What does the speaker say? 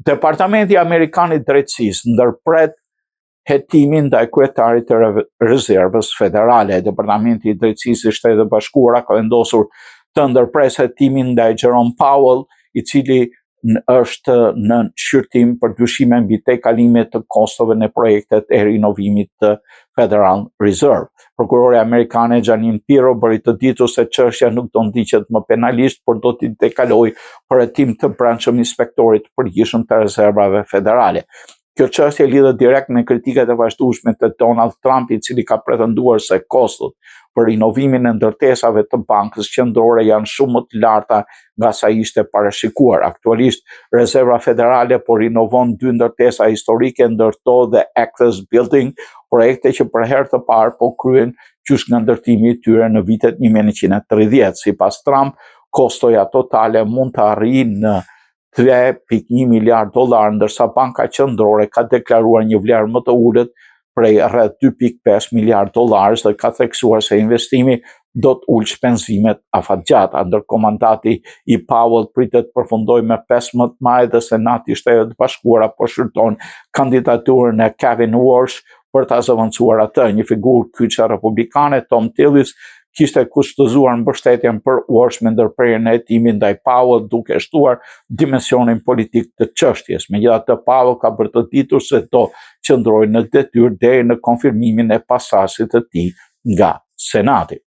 Departamenti Amerikan i Drejtësisë ndërpret hetimin ndaj kryetarit të Rezervës Federale. Departamenti i Drejtësisë i Shtetit të Bashkuara ka vendosur të ndërpresë hetimin ndaj Jerome Powell, i cili është në shqyrtim për dyshime mbi tejkalimet të kostove në projektet e rinovimit të Federal Reserve. Prokurore amerikane Janine Pirro bëri të ditur se çështja nuk do ndiqet më penalisht, por do t'i tejkalojë për hetim të brendshëm inspektorit të përgjithshëm të rezervave federale. Kjo çështje lidhet direkt me kritikat e vazhdueshme të Donald Trump, i cili ka pretenduar se kostot për rinovimin e ndërtesave të Bankës Qendrore janë shumë më të larta nga sa ishte parashikuar. Aktualisht, Rezerva Federale po rinovon 2 ndërtesa historike, ndërto dhe Access Building, projekte që për herë të parë po kryen qysh nga ndërtimi i tyre në vitet 1930. Sipas Trump, kostoja totale mund të arrijë në $3.1 miliard, ndërsa Banka Qendrore ka deklaruar një vlerë më të ulët prej rreth $2.5 miliard dhe ka theksuar se investimi do të ulë shpenzimet afatgjata. Ndërkohë mandati i Powell pritet përfundojë me 15 maj dhe Senati i Shtetit të Bashkuara po shqyrton kandidaturën e Kevin Walsh për ta zëvendësuar atë. Një figurë kyçe republikane, Tom Tillis, kishte kushtëzuar mbështetjen për Walsh me ndërprerjen e hetimit ndaj Powell, duke shtuar dimensionin politik të çështjes. Megjithatë, Powell ka bërë të ditur se do qëndrojë në detyrë deri në konfirmimin e pasasit të tij nga Senati.